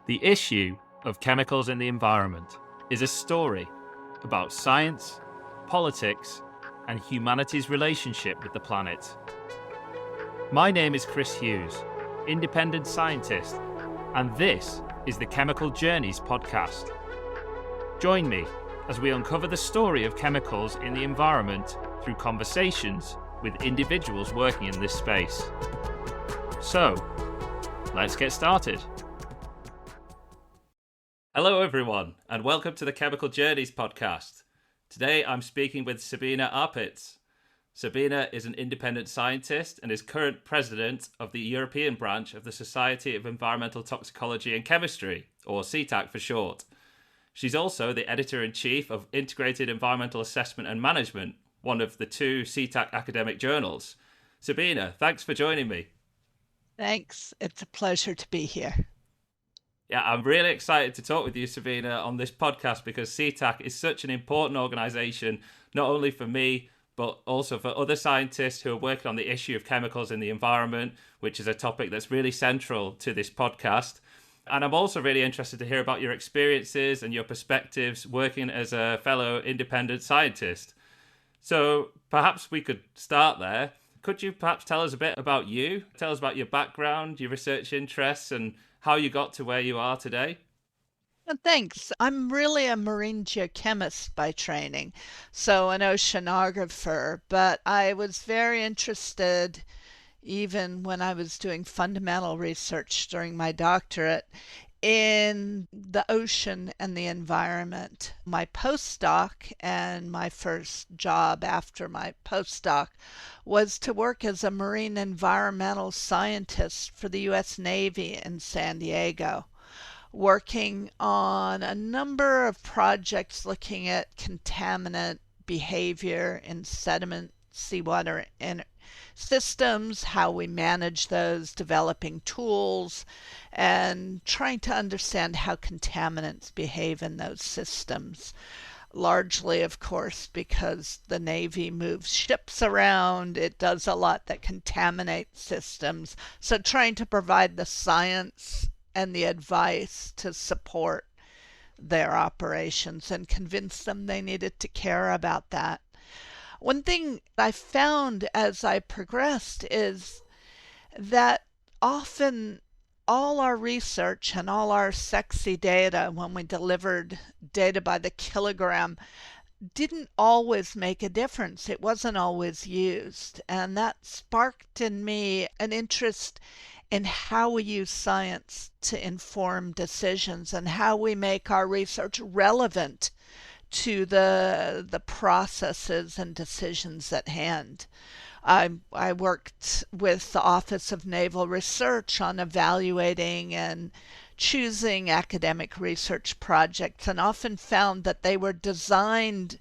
The issue of chemicals in the environment is a story about science, politics, and humanity's relationship with the planet. My name is Chris Hughes, independent scientist, and this is the Chemical Journeys podcast. Join me as we uncover the story of chemicals in the environment through conversations with individuals working in this space. So, let's get started. Hello everyone, and welcome to the Chemical Journeys podcast. Today I'm speaking with Sabine Apitz. Sabine is an independent scientist and is current president of the European branch of the Society of Environmental Toxicology and Chemistry, or SETAC for short. She's also the editor-in-chief of Integrated Environmental Assessment and Management, one of the two SETAC academic journals. Sabine, thanks for joining me. Thanks. It's a pleasure to be here. Yeah, I'm really excited to talk with you, Sabine, on this podcast because SETAC is such an important organisation, not only for me, but also for other scientists who are working on the issue of chemicals in the environment, which is a topic that's really central to this podcast. And I'm also really interested to hear about your experiences and your perspectives working as a fellow independent scientist. So perhaps we could start there. Could you perhaps tell us a bit about you? Tell us about your background, your research interests, and how you got to where you are today? Thanks. I'm really a marine geochemist by training, so an oceanographer, but I was very interested, even when I was doing fundamental research during my doctorate, in the ocean and the environment. My postdoc and my first job after my postdoc was to work as a marine environmental scientist for the U.S. Navy in San Diego, working on a number of projects looking at contaminant behavior in sediment, seawater, and systems, how we manage those, developing tools, and trying to understand how contaminants behave in those systems. Largely, of course, because the Navy moves ships around, it does a lot that contaminates systems. So trying to provide the science and the advice to support their operations and convince them they needed to care about that. One thing I found as I progressed is that often all our research and all our sexy data, when we delivered data by the kilogram, didn't always make a difference. It wasn't always used. And that sparked in me an interest in how we use science to inform decisions and how we make our research relevant to the processes and decisions at hand. I worked with the Office of Naval Research on evaluating and choosing academic research projects, and often found that they were designed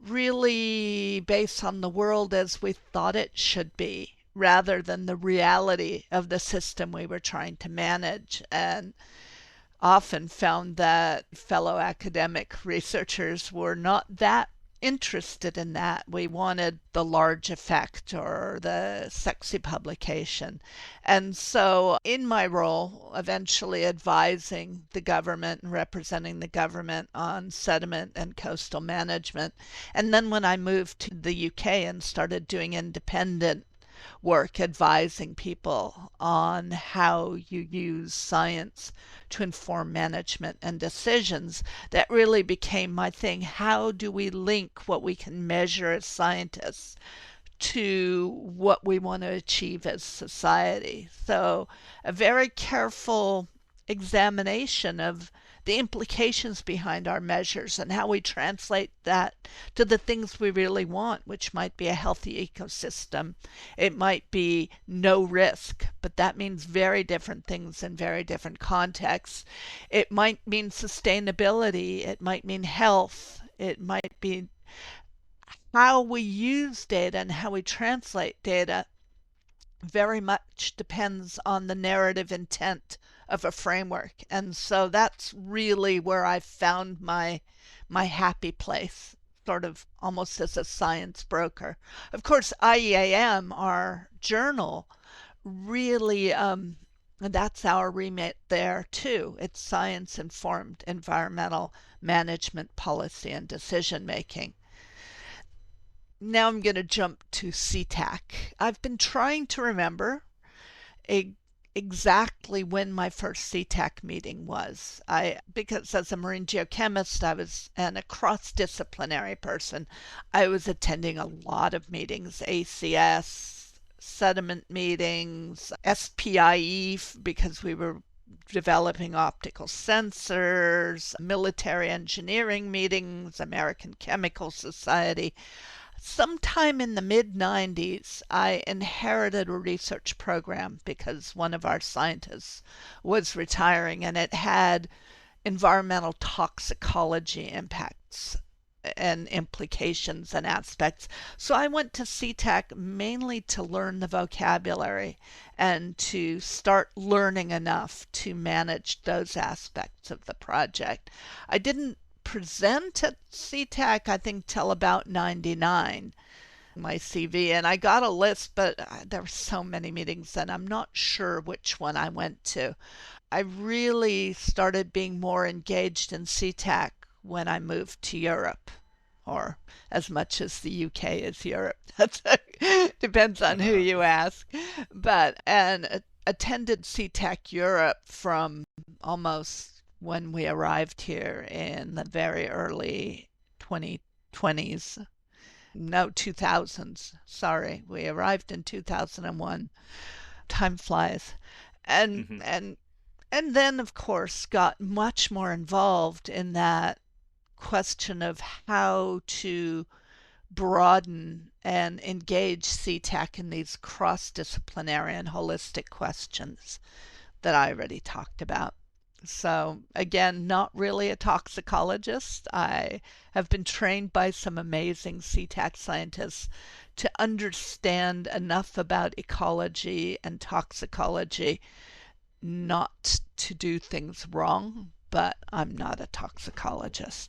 really based on the world as we thought it should be, rather than the reality of the system we were trying to manage. And often found that fellow academic researchers were not that interested in that. We wanted the large effect or the sexy publication. And so in my role, eventually advising the government and representing the government on sediment and coastal management. And then when I moved to the UK and started doing independent work advising people on how you use science to inform management and decisions, that really became my thing. How do we link what we can measure as scientists to what we want to achieve as society? So a very careful examination of the implications behind our measures and how we translate that to the things we really want, which might be a healthy ecosystem. It might be no risk, but that means very different things in very different contexts. It might mean sustainability. It might mean health. It might be how we use data and how we translate data very much depends on the narrative intent of a framework. And so that's really where I found my happy place, sort of almost as a science broker. Of course, IEAM, our journal, really And that's our remit there too. It's science-informed environmental management policy and decision making. Now I'm going to jump to SETAC. I've been trying to remember a, exactly when my first SETAC meeting was. Because as a marine geochemist, I was and a cross-disciplinary person, I was attending a lot of meetings, ACS, sediment meetings, SPIE, because we were developing optical sensors, military engineering meetings, American Chemical Society. Sometime in the mid 90s, I inherited a research program because one of our scientists was retiring and it had environmental toxicology impacts and implications and aspects. So I went to SETAC mainly to learn the vocabulary and to start learning enough to manage those aspects of the project. I didn't present at SETAC, I think, till about 99, my CV, and I got a list, but there were so many meetings and I'm not sure which one I went to. I really started being more engaged in SETAC when I moved to Europe, or as much as the UK is Europe. That depends on who you ask. And attended SETAC Europe from almost when we arrived here in the very early 2020s. No, 2000s. Sorry, we arrived in 2001. Time flies. And Hmm. and and then of course got much more involved in that question of how to broaden and engage SETAC in these cross-disciplinary and holistic questions that I already talked about. So, again, not really a toxicologist. I have been trained by some amazing SETAC scientists to understand enough about ecology and toxicology not to do things wrong, but I'm not a toxicologist.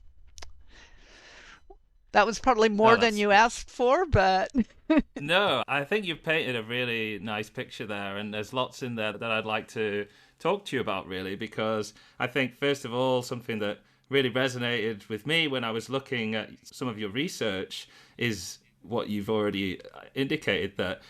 That was probably No, more than that's you asked for, but no. I think you've painted a really nice picture there, and there's lots in there that I'd like to talk to you about, really, because I think first of all, something that really resonated with me when I was looking at some of your research is what you've already indicated, that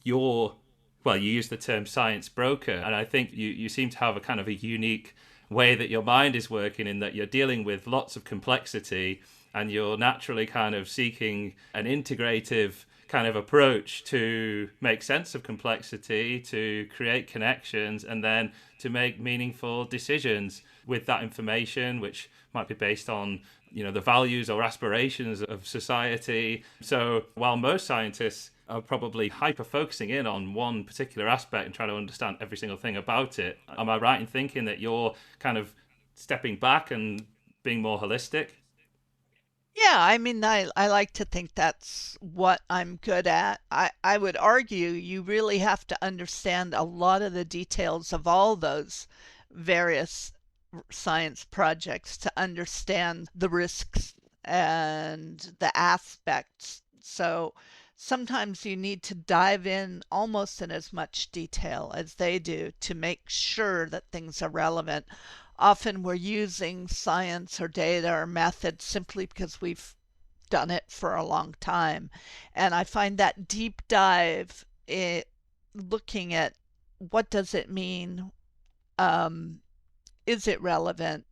you're well, you use the term science broker, and I think you seem to have a kind of a unique way that your mind is working, in that you're dealing with lots of complexity and you're naturally kind of seeking an integrative kind of approach to make sense of complexity, to create connections, and then to make meaningful decisions with that information, which might be based on the values or aspirations of society. So while most scientists are probably hyper focusing in on one particular aspect and trying to understand every single thing about it, am I right in thinking that you're kind of stepping back and being more holistic? yeah, I mean, I like to think that's what I'm good at. I would argue you really have to understand a lot of the details of all those various science projects to understand the risks and the aspects. So sometimes you need to dive in almost in as much detail as they do to make sure that things are relevant. Often we're using science or data or methods simply because we've done it for a long time. And I find that deep dive, looking at what does it mean, um, is it relevant?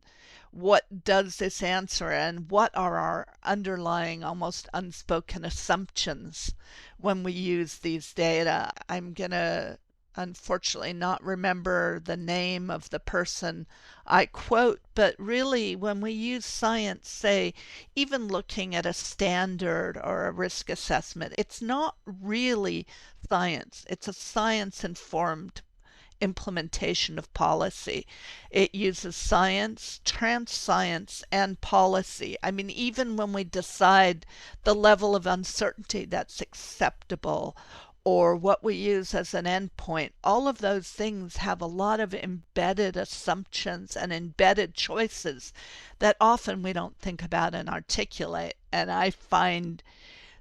What does this answer, and what are our underlying, almost unspoken assumptions when we use these data? I'm going to unfortunately not remember the name of the person I quote, but really, when we use science, say, even looking at a standard or a risk assessment, it's not really science, it's a science informed implementation of policy. It uses science, trans science, and policy. I mean, even when we decide the level of uncertainty that's acceptable or what we use as an endpoint, all of those things have a lot of embedded assumptions and embedded choices that often we don't think about and articulate. And I find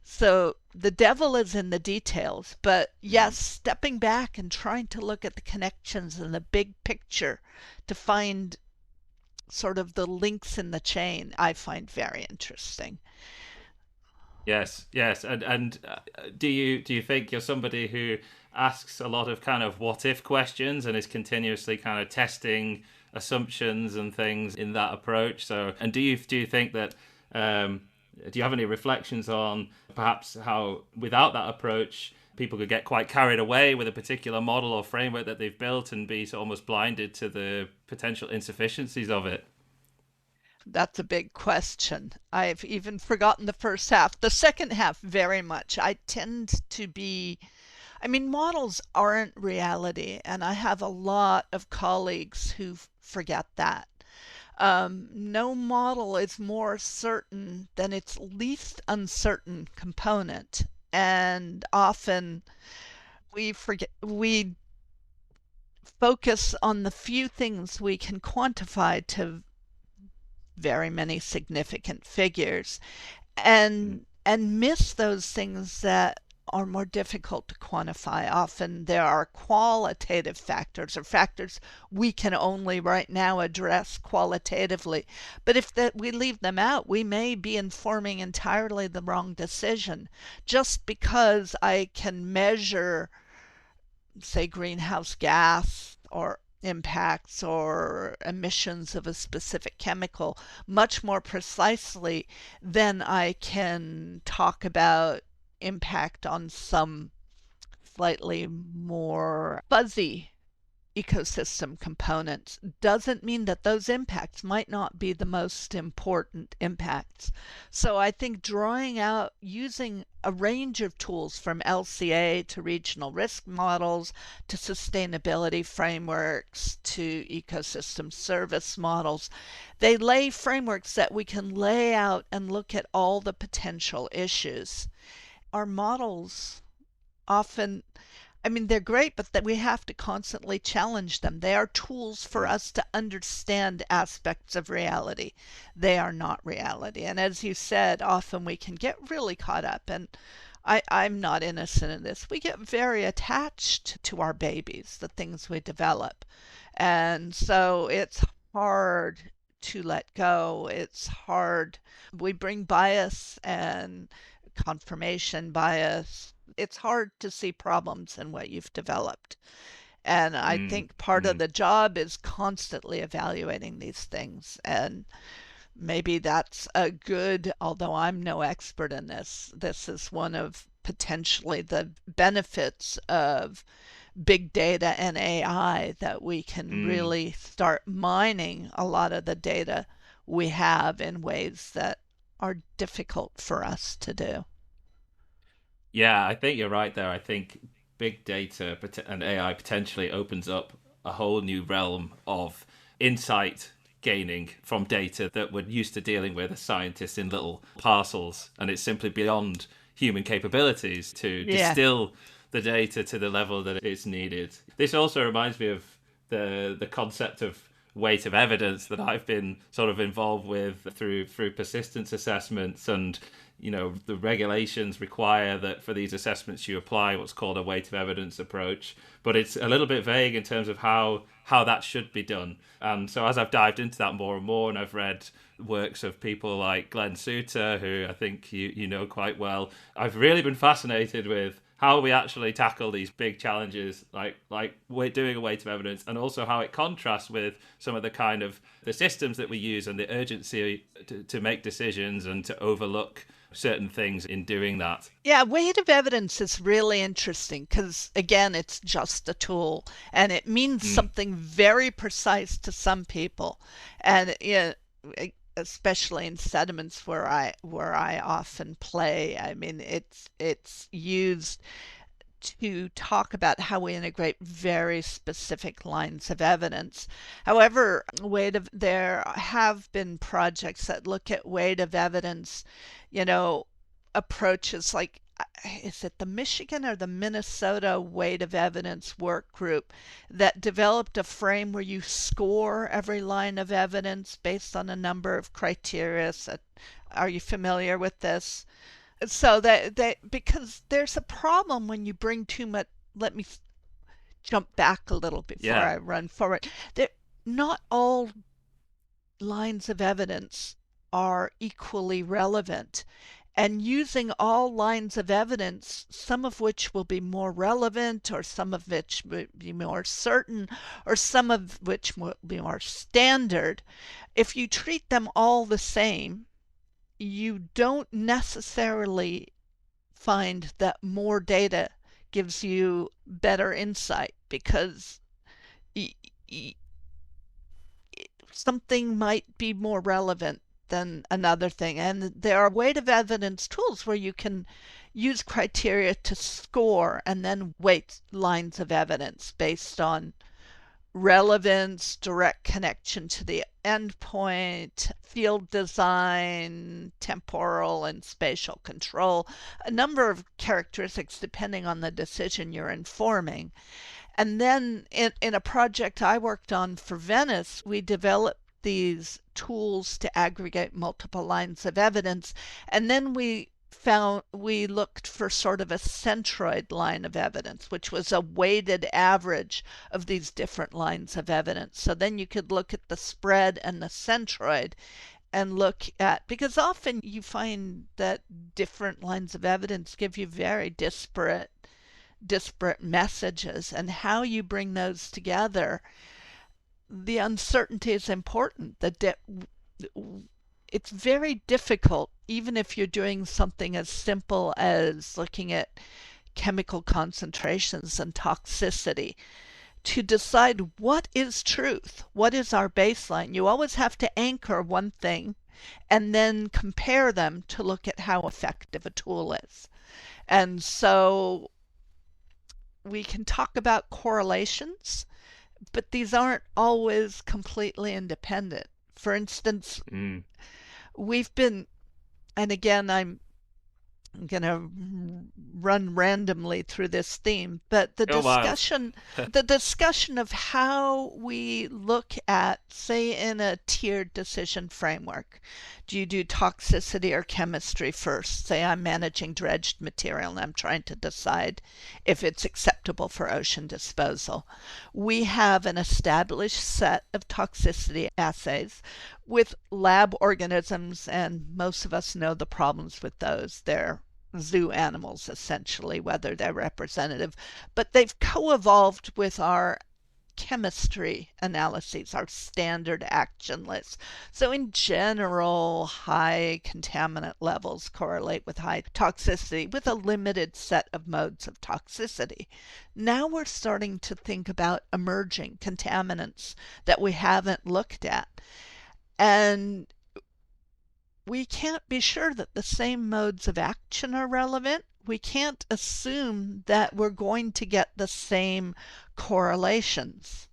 So the devil is in the details. But yes, stepping back and trying to look at the connections and the big picture to find sort of the links in the chain, I find very interesting. Yes, yes, and do you think you're somebody who asks a lot of kind of what if questions and is continuously kind of testing assumptions and things in that approach? So, and do you think that do you have any reflections on perhaps how without that approach people could get quite carried away with a particular model or framework that they've built and be almost blinded to the potential insufficiencies of it? That's a big question. I've even forgotten the first half. The second half, very much. I tend to be, I mean, models aren't reality, and I have a lot of colleagues who forget that. No model is more certain than its least uncertain component. And often we focus on the few things we can quantify to very many significant figures and miss those things that are more difficult to quantify. Often there are qualitative factors or factors we can only right now address qualitatively. But if that we leave them out, we may be informing entirely the wrong decision. Just because I can measure, say, greenhouse gas or impacts or emissions of a specific chemical much more precisely than I can talk about impact on some slightly more fuzzy ecosystem components doesn't mean that those impacts might not be the most important impacts. So I think drawing out using a range of tools from LCA to regional risk models to sustainability frameworks to ecosystem service models, they lay frameworks that we can lay out and look at all the potential issues. Our models often, I mean, they're great, but that we have to constantly challenge them. They are tools for us to understand aspects of reality. They are not reality. And as you said, often we can get really caught up, and I'm not innocent in this. We get very attached to our babies, the things we develop. And so it's hard to let go. It's hard. We bring bias and confirmation bias. It's hard to see problems in what you've developed. And I Mm, think part of mm. the job is constantly evaluating these things. And maybe that's a good, although I'm no expert in this is one of potentially the benefits of big data and AI that we can Mm. really start mining a lot of the data we have in ways that are difficult for us to do. Yeah, I think you're right there. I think big data and AI potentially opens up a whole new realm of insight gaining from data that we're used to dealing with as scientists in little parcels. And it's simply beyond human capabilities to Yeah. distill the data to the level that it's needed. This also reminds me of the concept of weight of evidence that I've been sort of involved with through persistence assessments. And the regulations require that for these assessments you apply what's called a weight of evidence approach, but it's a little bit vague in terms of how that should be done. And so as I've dived into that more and more, and I've read works of people like Glenn Suter, who I think you know quite well, I've really been fascinated with how we actually tackle these big challenges, like we're doing a weight of evidence, and also how it contrasts with some of the kind of the systems that we use and the urgency to make decisions and to overlook certain things in doing that. Yeah, weight of evidence is really interesting because, again, it's just a tool and it means Mm, something very precise to some people. And especially in sediments where I often play, I mean, it's used to talk about how we integrate very specific lines of evidence. However, there have been projects that look at weight of evidence, you know, approaches like is it the Michigan or the Minnesota weight of evidence work group that developed a frame where you score every line of evidence based on a number of criteria. So, are you familiar with this? So that because there's a problem when you bring too much. Let me jump back a little before Yeah. I run forward. There, not all lines of evidence are equally relevant. And using all lines of evidence, some of which will be more relevant, or some of which will be more certain, or some of which will be more standard, if you treat them all the same, you don't necessarily find that more data gives you better insight because something might be more relevant than another thing. And there are weight of evidence tools where you can use criteria to score and then weight lines of evidence based on relevance, direct connection to the endpoint, field design, temporal and spatial control, a number of characteristics depending on the decision you're informing. And then in a project I worked on for Venice, we developed these tools to aggregate multiple lines of evidence. And then we looked for sort of a centroid line of evidence, which was a weighted average of these different lines of evidence. So then you could look at the spread and the centroid and look at, because often you find that different lines of evidence give you very disparate messages, and how you bring those together. The uncertainty is important. It's very difficult, even if you're doing something as simple as looking at chemical concentrations and toxicity, to decide what is truth, what is our baseline. You always have to anchor one thing and then compare them to look at how effective a tool is. And so we can talk about correlations, but these aren't always completely independent. For instance, Mm. we've been, and again, I'm going to run randomly through this theme, but Go wild. the discussion of how we look at, say, in a tiered decision framework. Do you do toxicity or chemistry first? Say I'm managing dredged material and I'm trying to decide if it's acceptable for ocean disposal. We have an established set of toxicity assays with lab organisms, and most of us know the problems with those. They're zoo animals, essentially, whether they're representative, but they've co-evolved with our chemistry analyses, our standard action list. So in general, high contaminant levels correlate with high toxicity with a limited set of modes of toxicity. Now we're starting to think about emerging contaminants that we haven't looked at. And we can't be sure that the same modes of action are relevant. We can't assume that we're going to get the same correlations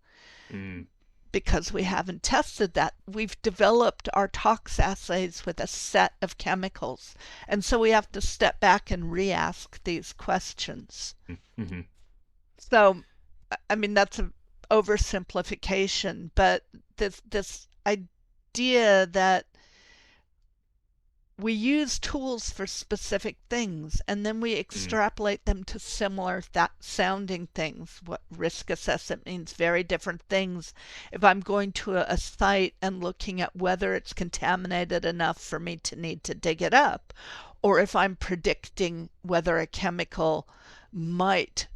Mm. because we haven't tested that. We've developed our tox assays with a set of chemicals, and so we have to step back and re-ask these questions. Mm-hmm. So, I mean, that's an oversimplification, but this idea that we use tools for specific things and then we Mm. extrapolate them to similar sounding things. What risk assessment means very different things. If I'm going to a site and looking at whether it's contaminated enough for me to need to dig it up, or if I'm predicting whether a chemical might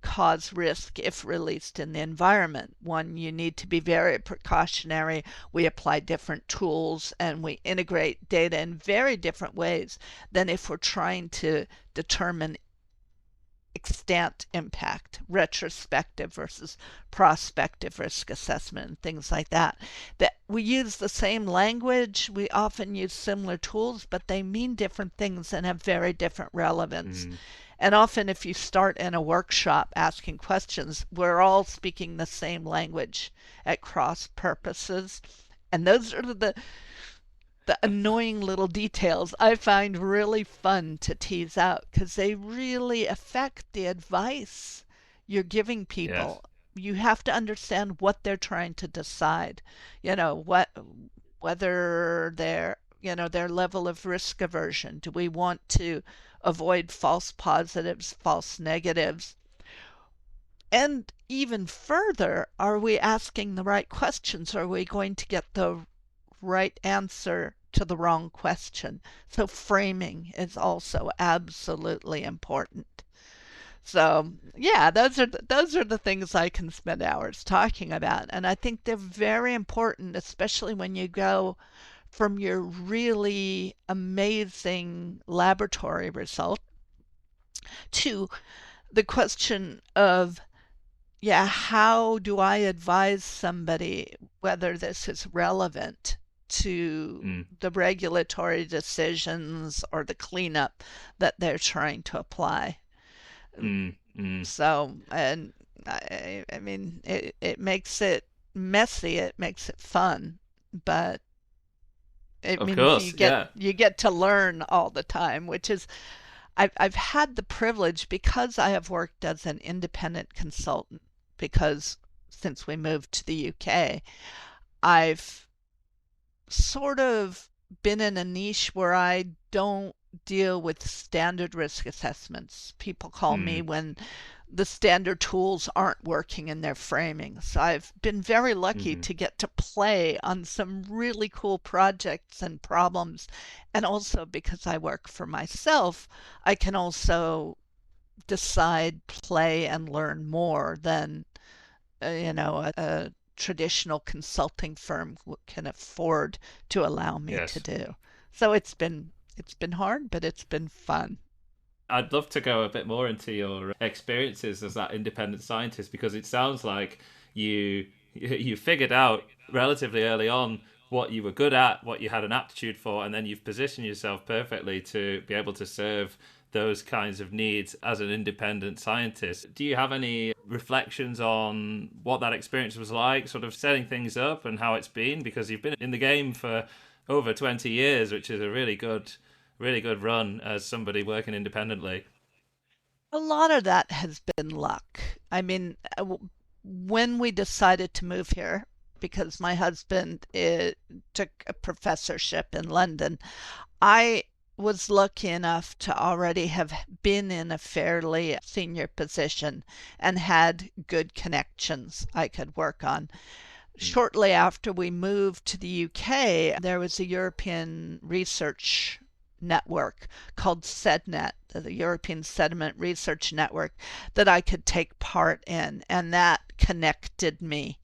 cause risk if released in the environment. One, you need to be very precautionary. We apply different tools and we integrate data in very different ways than if we're trying to determine extant impact, retrospective versus prospective risk assessment, and things like that. That we use the same language, we often use similar tools, but they mean different things and have very different relevance. Mm. And often, if you start in a workshop asking questions, we're all speaking the same language at cross purposes. And those are the annoying little details I find really fun to tease out because they really affect the advice you're giving Yes. people. You have to understand what they're trying to decide. You know, whether they're their level of risk aversion? Do we want to avoid false positives, false negatives? And even further, are we asking the right questions? Are we going to get the right answer to the wrong question? So framing is also absolutely important. So yeah, those are the things I can spend hours talking about, and I think they're very important, especially when you go from your really amazing laboratory result to the question of, yeah, how do I advise somebody whether this is relevant to Mm, the regulatory decisions or the cleanup that they're trying to apply? mm, mm. So, and I mean, it makes it messy, it makes it fun, but it Of means course, yeah. you get to learn all the time, which is I've had the privilege because I have worked as an independent consultant because since we moved to the UK, I've sort of been in a niche where I don't deal with standard risk assessments. People call me Mm, when the standard tools aren't working in their framing. So I've been very lucky mm, to get to play on some really cool projects and problems. And also because I work for myself, I can also decide, play, and learn more than a traditional consulting firm can afford to allow me to yes. do. So it's been hard, but it's been fun. I'd love to go a bit more into your experiences as that independent scientist because it sounds like you figured out relatively early on what you were good at, what you had an aptitude for, and then you've positioned yourself perfectly to be able to serve those kinds of needs as an independent scientist. Do you have any reflections on what that experience was like, sort of setting things up and how it's been? Because you've been in the game for over 20 years, which is a really good run as somebody working independently. A lot of that has been luck. I mean, when we decided to move here, because my husband took a professorship in London, I was lucky enough to already have been in a fairly senior position and had good connections I could work on. Mm, Shortly after we moved to the UK, there was a European research network called SEDNet, the European Sediment Research Network, that I could take part in, and that connected me.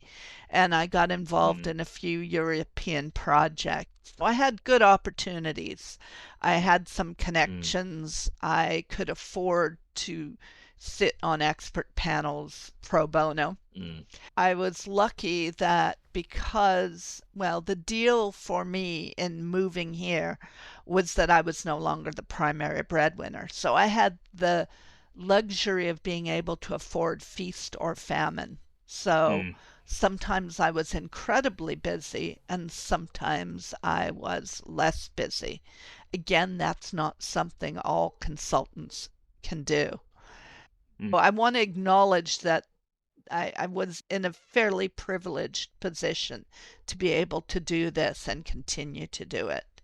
And I got involved mm, in a few European projects. So I had good opportunities. I had some mm, connections. I could afford to sit on expert panels pro bono. mm, I was lucky that because, well, the deal for me in moving here was that I was no longer the primary breadwinner. So I had the luxury of being able to afford feast or famine. So mm, sometimes I was incredibly busy and sometimes I was less busy. Again, that's not something all consultants can do. mm, I want to acknowledge that I was in a fairly privileged position to be able to do this and continue to do it.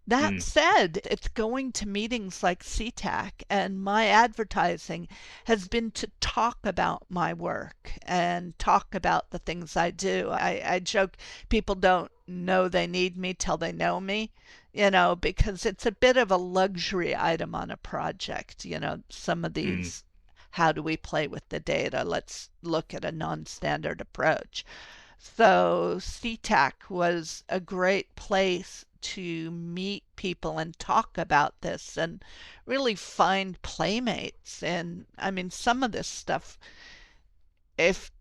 That mm. said, it's going to meetings like SETAC, and my advertising has been to talk about my work and talk about the things I do. I joke people don't know they need me till they know me, because it's a bit of a luxury item on a project. Some of Mm, these, how do we play with the data? Let's look at a non-standard approach. So SeaTac was a great place to meet people and talk about this and really find playmates. And I mean, some of this stuff, if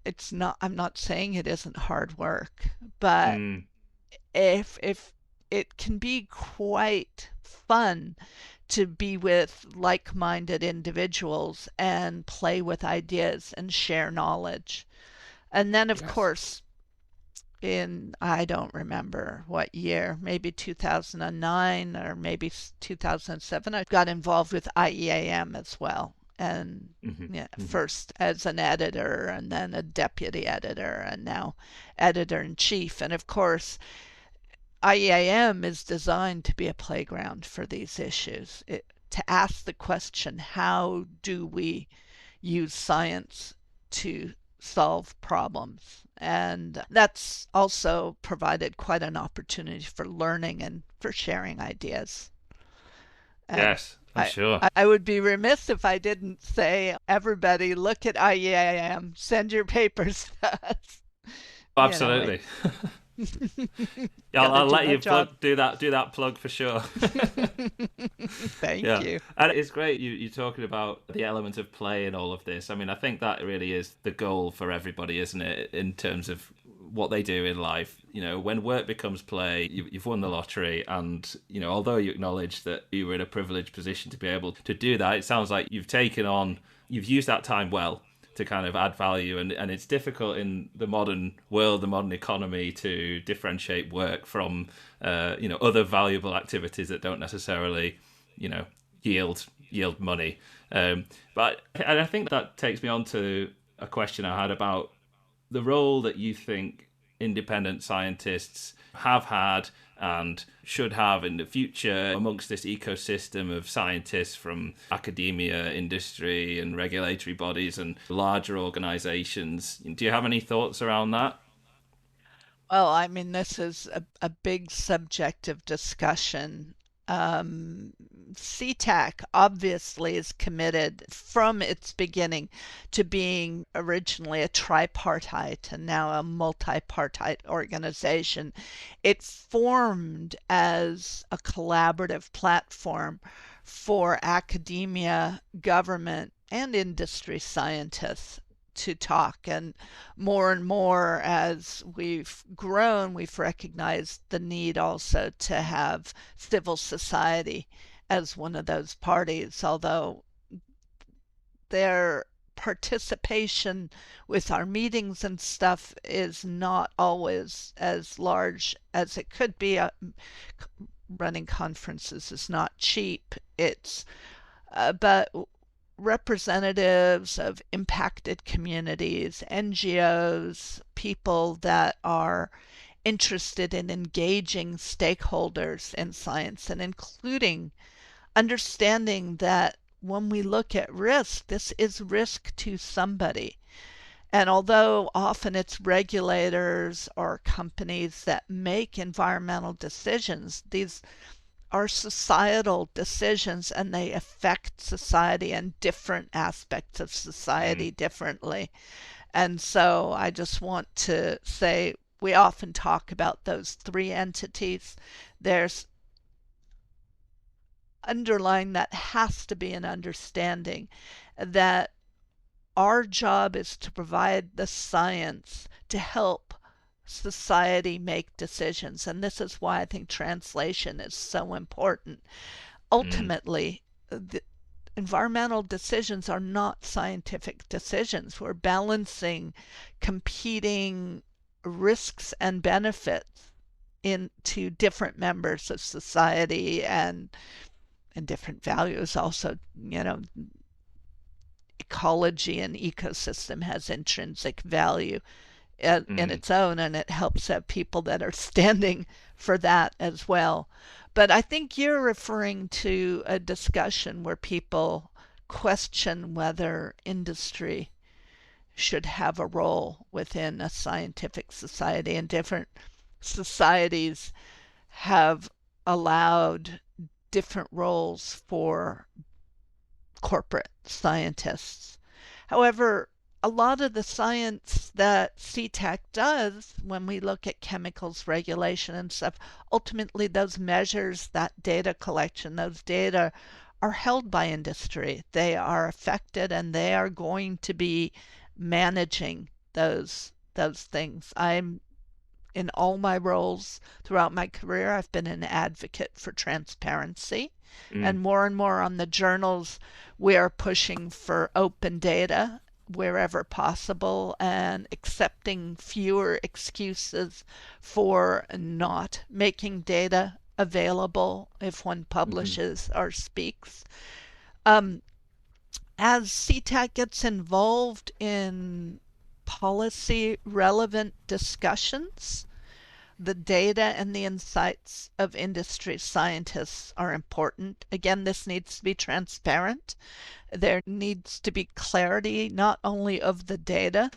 it's not, I'm not saying it isn't hard work, but mm. if it can be quite fun to be with like-minded individuals and play with ideas and share knowledge. And then, of Yes. course, in I don't remember what year, maybe 2009 or maybe 2007, I got involved with IEAM as well. And Hmm. yeah, Hmm. first as an editor and then a deputy editor and now editor in chief. And of course, IEAM is designed to be a playground for these issues, to ask the question, how do we use science to solve problems? And that's also provided quite an opportunity for learning and for sharing ideas. And Yes, I'm sure. I would be remiss if I didn't say, everybody look at IEAM, send your papers to us. You know, Absolutely. Yeah, gotta I'll do let my you job. do that plug for sure. Thank Yeah, you. and it's great you're talking about the element of play in all of this. I mean, I think that really is the goal for everybody, isn't it? In terms of what they do in life, when work becomes play, you've won the lottery. And although you acknowledge that you were in a privileged position to be able to do that, it sounds like you've used that time well to kind of add value, and it's difficult in the modern world, the modern economy, to differentiate work from other valuable activities that don't necessarily yield money. But and I think that takes me on to a question I had about the role that you think independent scientists have had and should have in the future amongst this ecosystem of scientists from academia, industry, and regulatory bodies and larger organizations. Do you have any thoughts around that? Well, I mean, this is a big subject of discussion. SETAC obviously is committed from its beginning to being originally a tripartite and now a multipartite organization. It formed as a collaborative platform for academia, government, and industry scientists to talk. And more as we've grown, we've recognized the need also to have civil society as one of those parties, although their participation with our meetings and stuff is not always as large as it could be. Running conferences is not cheap. But representatives of impacted communities, NGOs, people that are interested in engaging stakeholders in science and including understanding that when we look at risk, this is risk to somebody. And although often it's regulators or companies that make environmental decisions, these are societal decisions and they affect society and different aspects of Mm. society differently. And so I just want to say we often talk about those three entities. There's underlying that has to be an understanding that our job is to provide the science to help society make decisions. And this is why I think translation is so important. Mm. Ultimately, the environmental decisions are not scientific decisions. We're balancing competing risks and benefits into different members of society and different values also. Ecology and ecosystem has intrinsic value in Mm. its own, and it helps have people that are standing for that as well. But I think you're referring to a discussion where people question whether industry should have a role within a scientific society, and different societies have allowed different roles for corporate scientists. However, a lot of the science that SETAC does, when we look at chemicals regulation and stuff, ultimately those measures, that data collection, those data are held by industry. They are affected and they are going to be managing those things. I'm in all my roles throughout my career, I've been an advocate for transparency. Mm. And more on the journals, we are pushing for open data wherever possible and accepting fewer excuses for not making data available if one Mm. publishes or speaks. Um, as SETAC gets involved in policy relevant discussions, the data and the insights of industry scientists are important. Again, this needs to be transparent. There needs to be clarity not only of the data,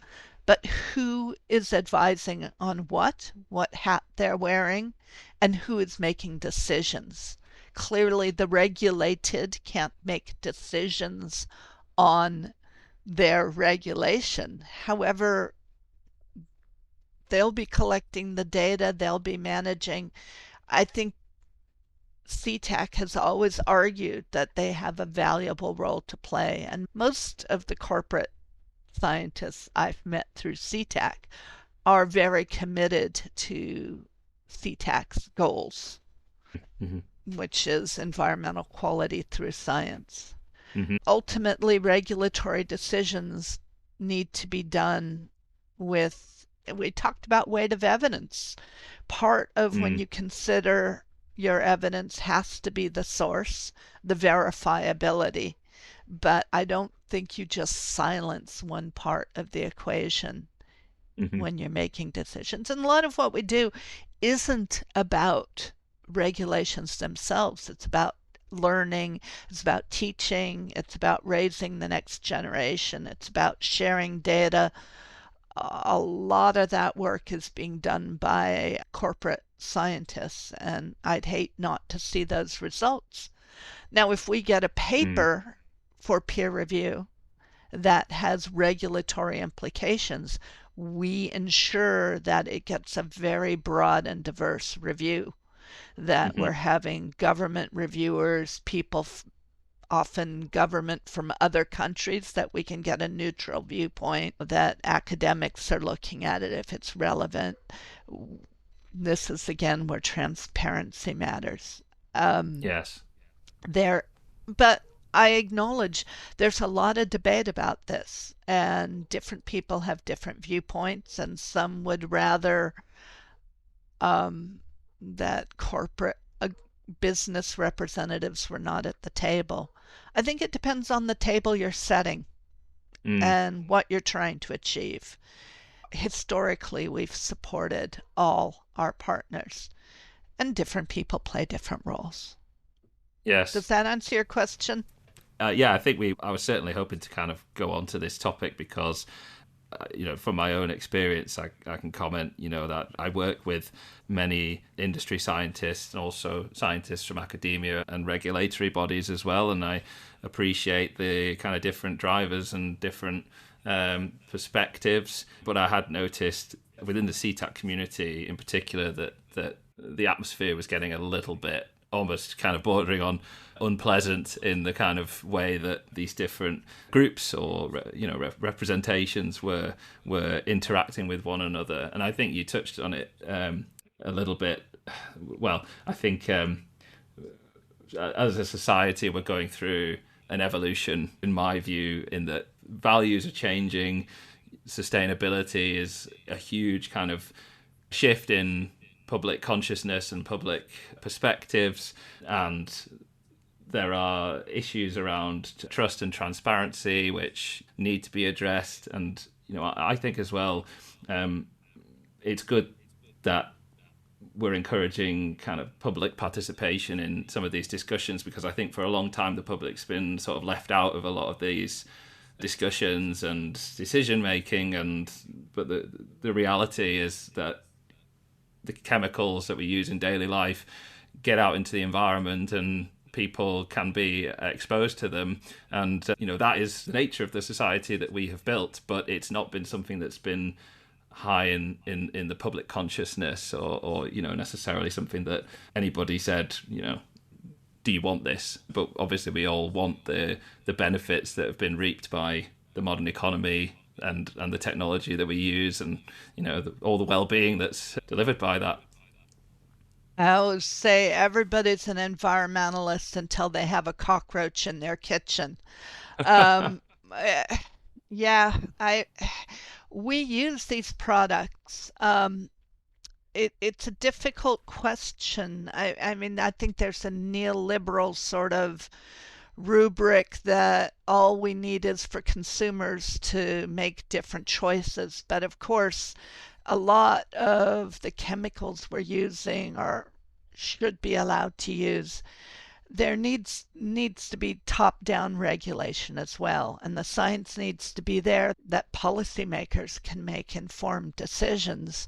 but who is advising on what hat they're wearing, and who is making decisions. Clearly, the regulated can't make decisions on their regulation. However, they'll be collecting the data, they'll be managing. I think SETAC has always argued that they have a valuable role to play, and most of the corporate scientists I've met through SETAC are very committed to SETAC's goals, Mm-hmm. which is environmental quality through science. Mm-hmm. Ultimately, regulatory decisions need to be done with, we talked about weight of evidence. Part of when you consider your evidence has to be the source, the verifiability. But I don't think you just silence one part of the equation Mm-hmm. when you're making decisions. And a lot of what we do isn't about regulations themselves. It's about learning, it's about teaching, it's about raising the next generation, it's about sharing data. A lot of that work is being done by corporate scientists, and I'd hate not to see those results. Now, if we get a paper for peer review that has regulatory implications, we ensure that it gets a very broad and diverse review, that we're having government reviewers, people, often government from other countries, that we can get a neutral viewpoint, that academics are looking at it if it's relevant. This is again where transparency matters. Yes. But I acknowledge there's a lot of debate about this, and different people have different viewpoints, and some would rather that corporate business representatives were not at the table. I think it depends on the table you're setting and what you're trying to achieve. Historically, we've supported all our partners, and different people play different roles. Yes. Does that answer your question? Yeah, I think I was certainly hoping to kind of go on to this topic because, from my own experience, I can comment, that I work with many industry scientists and also scientists from academia and regulatory bodies as well. And I appreciate the kind of different drivers and different perspectives. But I had noticed within the SETAC community in particular that the atmosphere was getting a little bit almost kind of bordering on unpleasant in the kind of way that these different groups or representations were interacting with one another. And I think you touched on it a little bit. Well, I think as a society we're going through an evolution, in my view, in that values are changing. Sustainability is a huge kind of shift in public consciousness and public perspectives, and there are issues around trust and transparency which need to be addressed. And I think as well, it's good that we're encouraging kind of public participation in some of these discussions, because I think for a long time the public's been sort of left out of a lot of these discussions and decision making. But the reality is that the chemicals that we use in daily life get out into the environment and people can be exposed to them. And, that is the nature of the society that we have built, but it's not been something that's been high in the public consciousness or necessarily something that anybody said, do you want this? But obviously we all want the benefits that have been reaped by the modern economy and the technology that we use, and all the well-being that's delivered by that. I always say everybody's an environmentalist until they have a cockroach in their kitchen. Um, yeah, we use these products. It's a difficult question. I mean, I think there's a neoliberal sort of rubric that all we need is for consumers to make different choices. But of course, a lot of the chemicals we're using or should be allowed to use, there needs to be top-down regulation as well, and the science needs to be there that policymakers can make informed decisions.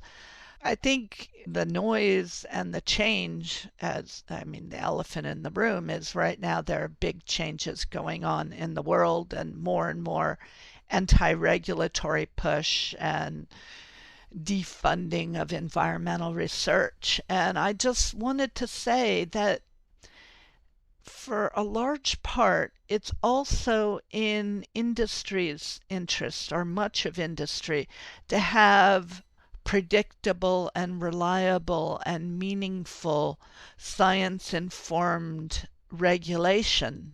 I think the noise and the change, the elephant in the room is right now there are big changes going on in the world and more anti-regulatory push and defunding of environmental research. And I just wanted to say that for a large part, it's also in industry's interest, or much of industry, to have predictable and reliable and meaningful science-informed regulation,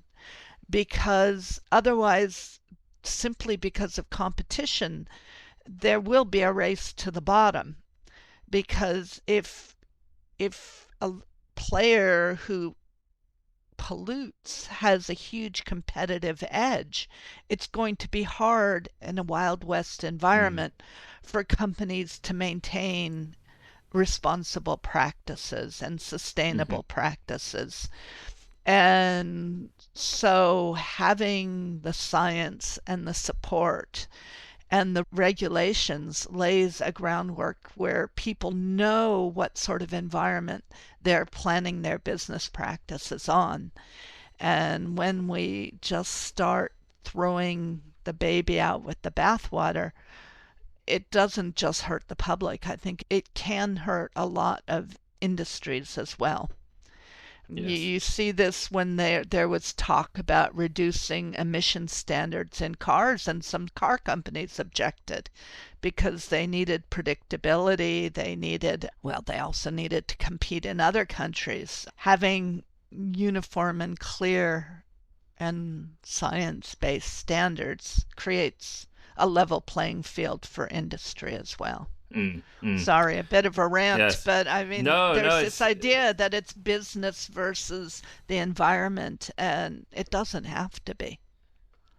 because otherwise, simply because of competition, there will be a race to the bottom. Because if a player who pollutes has a huge competitive edge, it's going to be hard in a Wild West environment for companies to maintain responsible practices and sustainable practices. And so having the science and the support and the regulations lays a groundwork where people know what sort of environment they're planning their business practices on. And when we just start throwing the baby out with the bathwater, it doesn't just hurt the public. I think it can hurt a lot of industries as well. Yes. You see this when there was talk about reducing emission standards in cars, and some car companies objected because they needed predictability. They also needed to compete in other countries. Having uniform and clear and science-based standards creates a level playing field for industry as well. Sorry, a bit of a rant, Yes. but I mean, there's this idea that it's business versus the environment, and it doesn't have to be.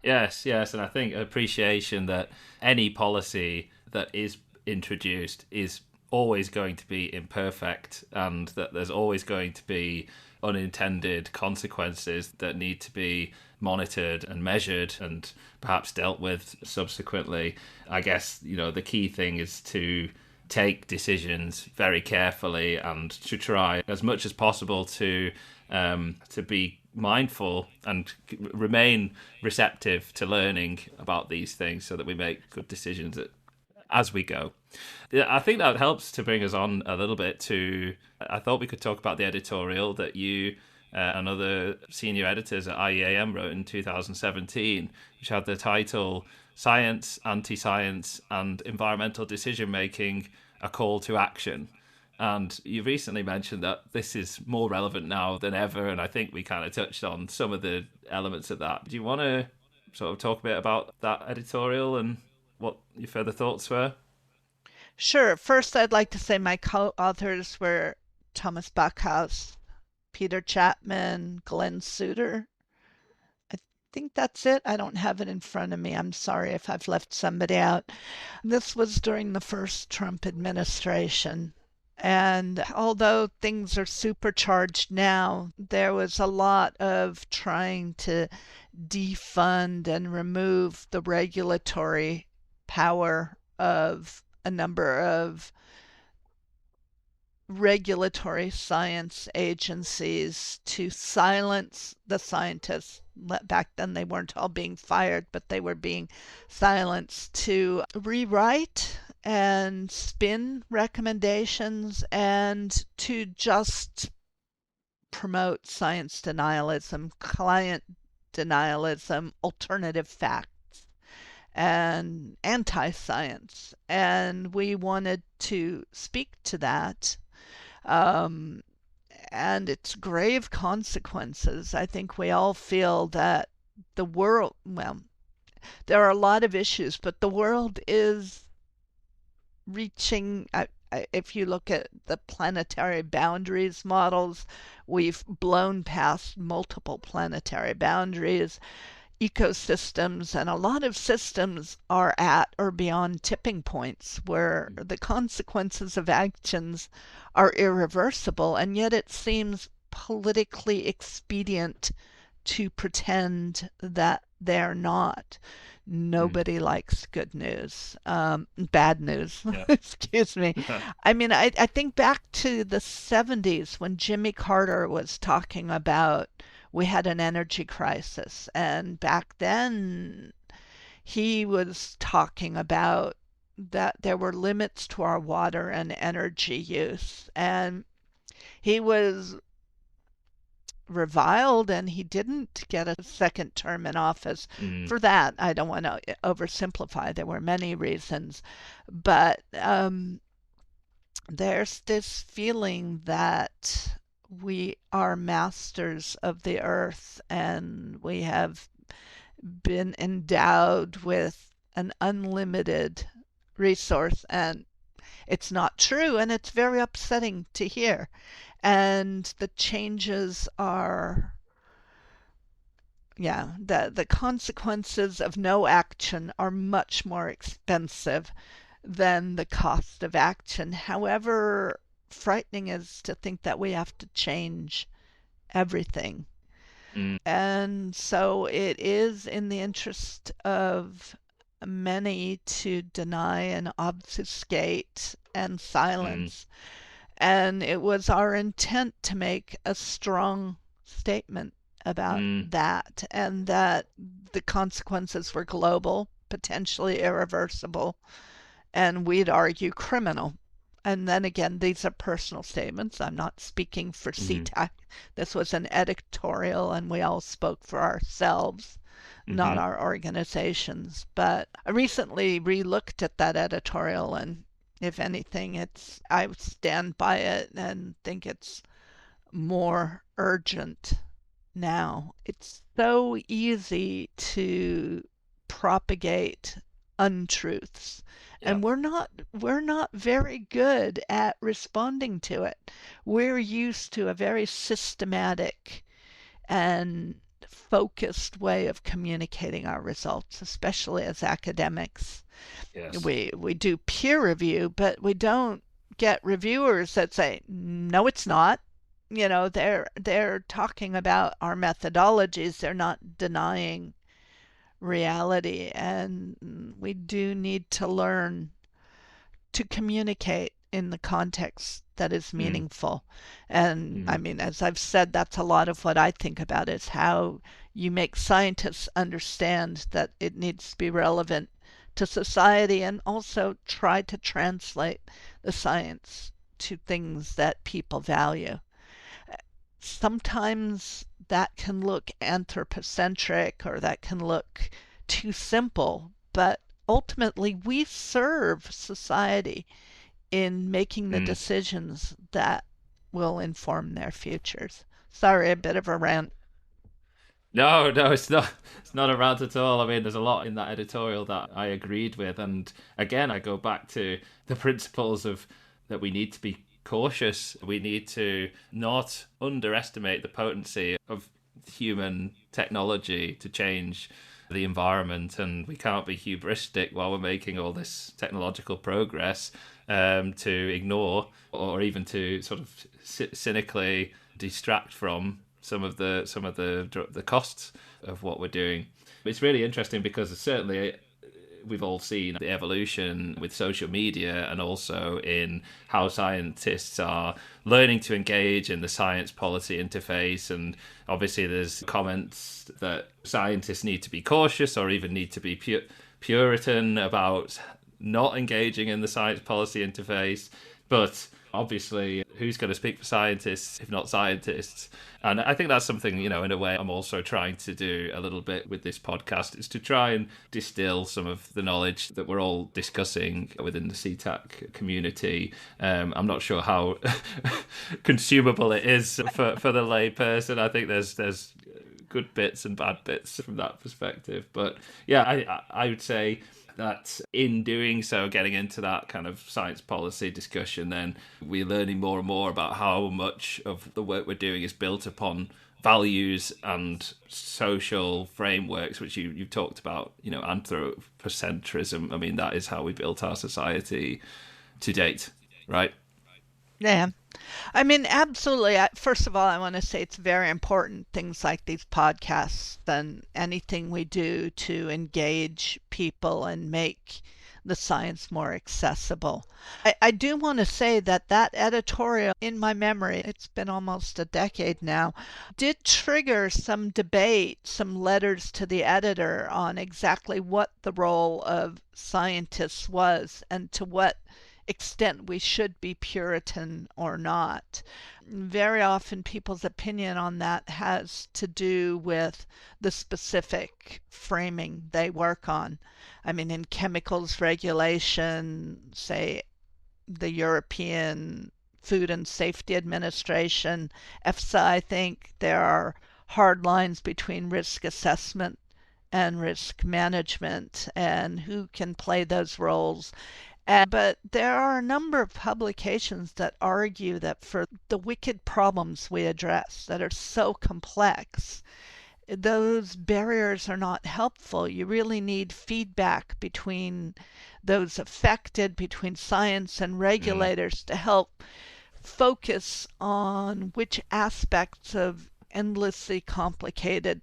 Yes, yes, and I think appreciation that any policy that is introduced is always going to be imperfect, and that there's always going to be unintended consequences that need to be monitored and measured and perhaps dealt with subsequently. I guess, the key thing is to take decisions very carefully and to try as much as possible to be mindful and remain receptive to learning about these things so that we make good decisions as we go. I think that helps to bring us on a little bit to, I thought we could talk about the editorial that you and other senior editors at IEAM wrote in 2017, which had the title Science, Anti-Science and Environmental Decision-Making, A Call to Action. And you recently mentioned that this is more relevant now than ever, and I think we kind of touched on some of the elements of that. Do you want to sort of talk a bit about that editorial and what your further thoughts were? Sure. First, I'd like to say my co-authors were Thomas Backhaus, Peter Chapman, Glenn Suter. I think that's it. I don't have it in front of me. I'm sorry if I've left somebody out. This was during the first Trump administration. And although things are supercharged now, there was a lot of trying to defund and remove the regulatory power of a number of regulatory science agencies to silence the scientists. Back then, they weren't all being fired, but they were being silenced to rewrite and spin recommendations and to just promote science denialism, client denialism, alternative facts, and anti-science. And we wanted to speak to that. And its grave consequences. I think we all feel that the world, well, there are a lot of issues, but the world is reaching, if you look at the planetary boundaries models, we've blown past multiple planetary boundaries. ecosystems and a lot of systems are at or beyond tipping points where the consequences of actions are irreversible, and yet it seems politically expedient to pretend that they're not. Nobody likes good news, bad news, Yeah. excuse me. I mean, I think back to the 70s when Jimmy Carter was talking about we had an energy crisis. And back then, he was talking about that there were limits to our water and energy use. And he was reviled and he didn't get a second term in office. Mm. For that, I don't want to oversimplify. There were many reasons. But there's this feeling that we are masters of the earth and we have been endowed with an unlimited resource, and it's not true, and it's very upsetting to hear. And the changes are, yeah, the consequences of no action are much more expensive than the cost of action. However, frightening is to think that we have to change everything. Mm. And so it is in the interest of many to deny and obfuscate and Mm. silence. And it was our intent to make a strong statement about Mm. that, and that the consequences were global, potentially irreversible, and we'd argue criminal. And then again, these are personal statements. I'm not speaking for Mm. SETAC. This was an editorial, and we all spoke for ourselves, not Mm. our organizations. But I recently re-looked at that editorial, and if anything, I stand by it and think it's more urgent now. It's so easy to propagate untruths, Yeah. and we're not very good at responding to it. We're used to a very systematic and focused way of communicating our results, especially as academics. Yes. We do peer review, but we don't get reviewers that say, no, it's not. They're talking about our methodologies. They're not denying reality, and we do need to learn to communicate in the context that is Mm. meaningful. And I Mm. mean, as I've said, that's a lot of what I think about is how you make scientists understand that it needs to be relevant to society, and also try to translate the science to things that people value. Sometimes that can look anthropocentric or that can look too simple, but ultimately we serve society in making the Mm. decisions that will inform their futures. Sorry, a bit of a rant. No, no, it's not. It's not a rant at all. I mean, there's a lot in that editorial that I agreed with, and again, I go back to the principles of that we need to be cautious. We need to not underestimate the potency of human technology to change the environment, and we can't be hubristic while we're making all this technological progress to ignore or even to sort of cynically distract from some of the costs of what we're doing. It's really interesting because certainly we've all seen the evolution with social media and also in how scientists are learning to engage in the science policy interface. And obviously there's comments that scientists need to be cautious or even need to be Puritan about not engaging in the science policy interface. But obviously, who's going to speak for scientists if not scientists? And I think that's something, in a way, I'm also trying to do a little bit with this podcast, is to try and distill some of the knowledge that we're all discussing within the SETAC community. I'm not sure how consumable it is for the lay person. I think there's good bits and bad bits from that perspective. But yeah, I would say that in doing so, getting into that kind of science policy discussion, then we're learning more and more about how much of the work we're doing is built upon values and social frameworks, which you've talked about, anthropocentrism. I mean, that is how we built our society to date, right? Yeah. I mean, absolutely. First of all, I want to say it's very important, things like these podcasts and anything we do to engage people and make the science more accessible. I do want to say that editorial, in my memory, it's been almost a decade now, did trigger some debate, some letters to the editor on exactly what the role of scientists was and to what extent we should be Puritan or not. Very often, people's opinion on that has to do with the specific framing they work on. I mean, in chemicals regulation, say the European Food and Safety Administration, EFSA, I think, there are hard lines between risk assessment and risk management and who can play those roles. But there are a number of publications that argue that for the wicked problems we address that are so complex, those barriers are not helpful. You really need feedback between those affected, between science and regulators to help focus on which aspects of endlessly complicated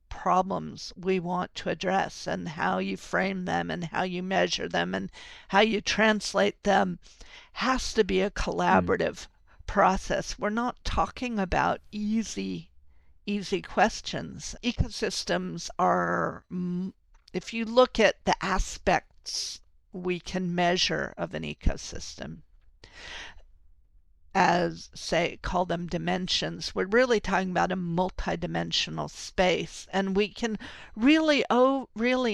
problems we want to address and how you frame them and how you measure them and how you translate them has to be a collaborative process. We're not talking about easy questions. Ecosystems are, if you look at the aspects we can measure of an ecosystem, as say call them dimensions, we're really talking about a multidimensional space, and we can really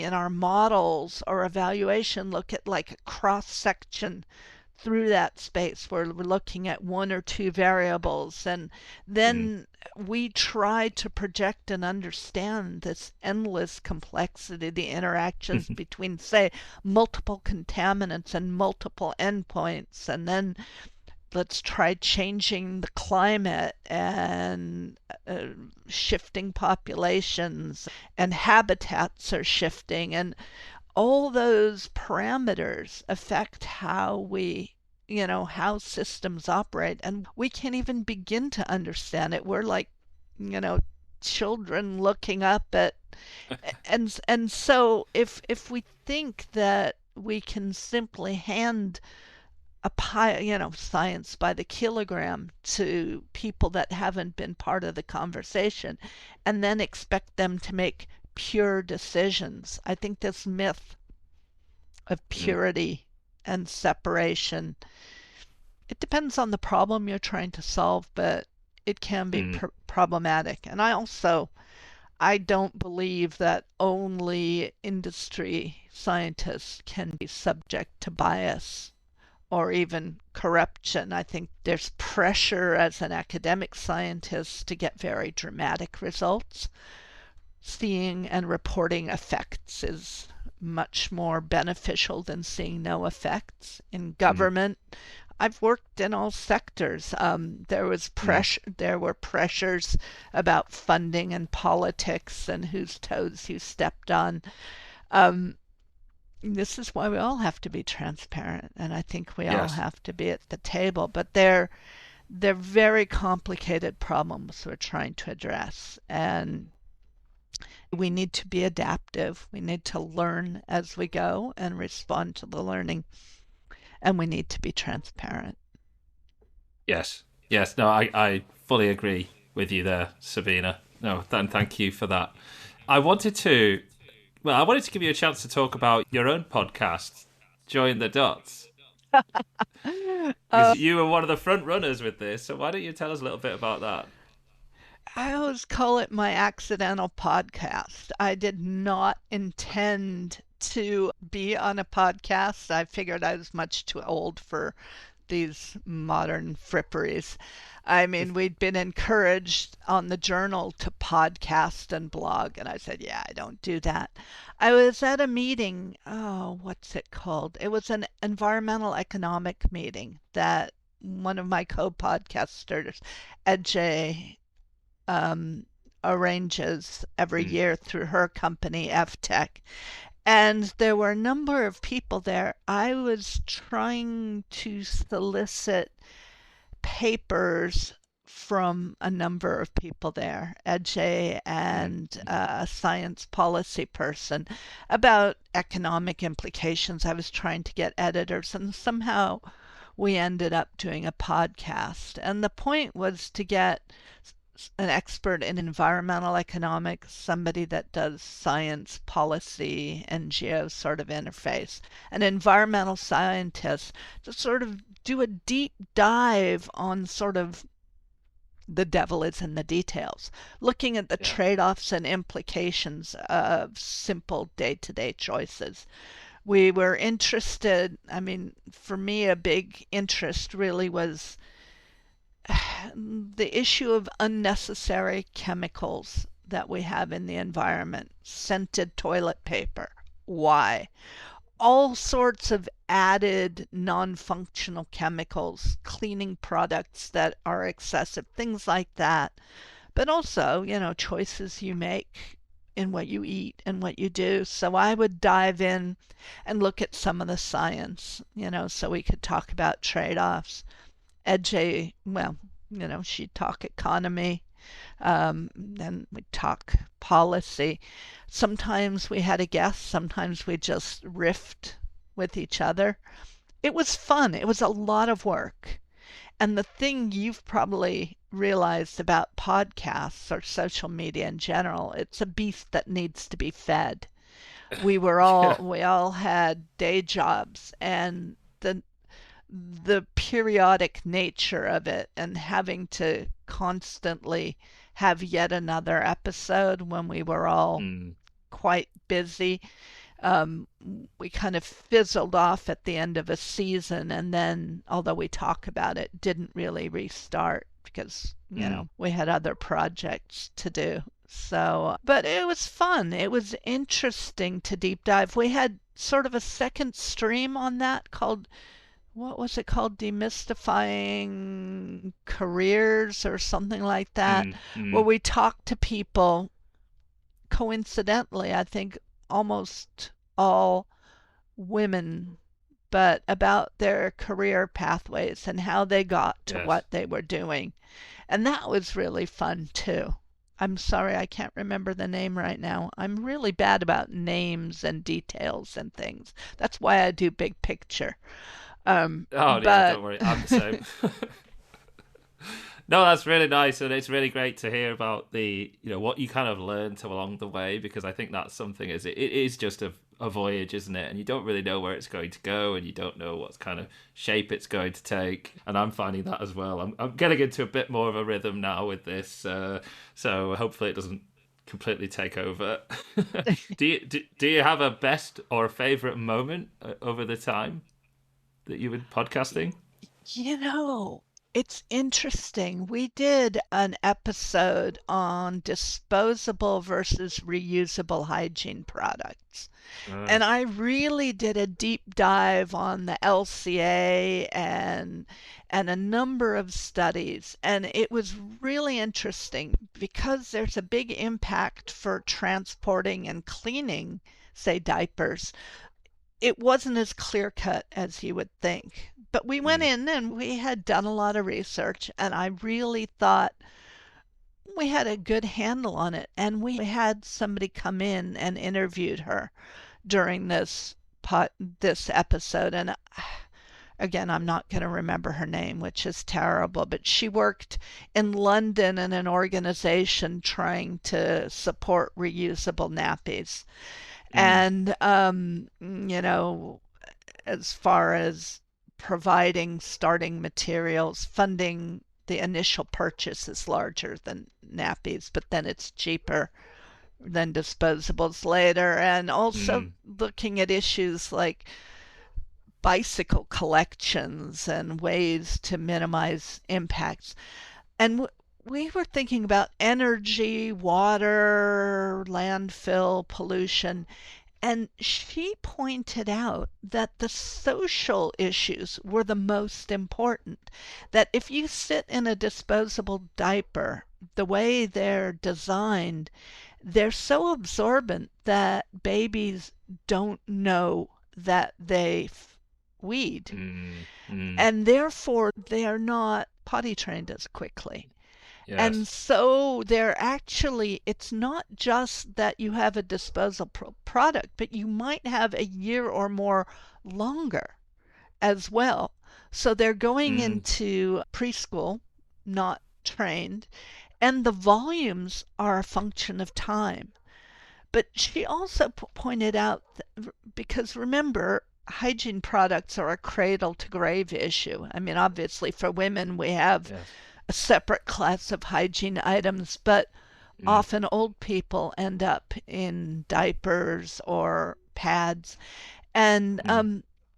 in our models or evaluation look at like a cross section through that space where we're looking at one or two variables, and then we try to project and understand this endless complexity, the interactions between say multiple contaminants and multiple endpoints, and then let's try changing the climate and shifting populations and habitats are shifting, and all those parameters affect how how systems operate, and we can't even begin to understand it. We're like, children looking up at, and so if we think that we can simply hand a pie, science by the kilogram to people that haven't been part of the conversation and then expect them to make pure decisions. I think this myth of purity and separation, it depends on the problem you're trying to solve, but it can be problematic. And I don't believe that only industry scientists can be subject to bias or even corruption. I think there's pressure as an academic scientist to get very dramatic results. Seeing and reporting effects is much more beneficial than seeing no effects. In government, I've worked in all sectors. There were pressures about funding and politics and whose toes you stepped on. This is why we all have to be transparent, and I think we all have to be at the table. But they're very complicated problems we're trying to address, and we need to be adaptive. We need to learn as we go and respond to the learning, and we need to be transparent. Yes. No, I fully agree with you there, Sabina. No, thank you for that. I wanted to give you a chance to talk about your own podcast, Join the Dots. Because you were one of the front runners with this, so why don't you tell us a little bit about that? I always call it my accidental podcast. I did not intend to be on a podcast. I figured I was much too old for these modern fripperies. I mean, we'd been encouraged on the journal to podcast and blog, and I said, yeah, I don't do that. I was at a meeting, what's it called? It was an environmental economic meeting that one of my co-podcasters, Ed J. arranges every Mm. year through her company, FTech. And there were a number of people there. I was trying to solicit papers from a number of people there, EJ Mm. and Mm. a science policy person, about economic implications. I was trying to get editors, and somehow we ended up doing a podcast. And the point was to get an expert in environmental economics, somebody that does science, policy, NGO sort of interface, an environmental scientist to sort of do a deep dive on sort of the devil is in the details, looking at the Yeah. trade-offs and implications of simple day-to-day choices. We were interested, I mean, for me, a big interest really was the issue of unnecessary chemicals that we have in the environment. Scented toilet paper. Why? All sorts of added non-functional chemicals, cleaning products that are excessive, things like that. But also, choices you make in what you eat and what you do. So I would dive in and look at some of the science, so we could talk about trade-offs. EJ, well, she'd talk economy, then we'd talk policy. Sometimes we had a guest, sometimes we just riffed with each other. It was fun. It was a lot of work. And the thing you've probably realized about podcasts or social media in general, it's a beast that needs to be fed. Yeah. We all had day jobs, and the periodic nature of it and having to constantly have yet another episode when we were all Mm. quite busy. Um, we kind of fizzled off at the end of a season, and then, although we talk about it, didn't really restart because, Mm. we had other projects to do. So, but it was fun. It was interesting to deep dive. We had sort of a second stream on that called, what was it called? Demystifying Careers or something like that, Mm. where Mm. we talked to people, coincidentally, I think almost all women, but about their career pathways and how they got to Yes. what they were doing. And that was really fun too. I'm sorry, I can't remember the name right now. I'm really bad about names and details and things. That's why I do big picture. Oh yeah, But don't worry. I'm the same. No, that's really nice, and it's really great to hear about the what you kind of learned along the way, because I think that's something is it is just a voyage, isn't it? And you don't really know where it's going to go, and you don't know what kind of shape it's going to take. And I'm finding that as well. I'm getting into a bit more of a rhythm now with this, so hopefully it doesn't completely take over. Do you have a best or a favorite moment over the time that you were podcasting? You know, it's interesting. We did an episode on disposable versus reusable hygiene products. Uh, And I really did a deep dive on the LCA and a number of studies. And it was really interesting because there's a big impact for transporting and cleaning, say, diapers. It wasn't as clear cut as you would think. But we went mm, in and we had done a lot of research, and I really thought we had a good handle on it. And we had somebody come in and interviewed her during this episode. And again, I'm not going to remember her name, which is terrible, but she worked in London in an organization trying to support reusable nappies. mm, And, as far as providing starting materials, funding the initial purchase is larger than nappies, but then it's cheaper than disposables later. And also mm. looking at issues like bicycle collections and ways to minimize impacts. And we were thinking about energy, water, landfill, pollution, And she pointed out that the social issues were the most important. That if you sit in a disposable diaper, the way they're designed, they're so absorbent that babies don't know that they've weed. Mm, mm, And therefore, they are not potty trained as quickly. And yes. so they're actually, it's not just that you have a disposable product, but you might have a year or more longer as well. So they're going Mm, into preschool, not trained, and the volumes are a function of time. But she also pointed out that, because remember, hygiene products are a cradle to grave issue. I mean, obviously, for women, we have yes. a separate class of hygiene items, but Mm, often old people end up in diapers or pads. And mm,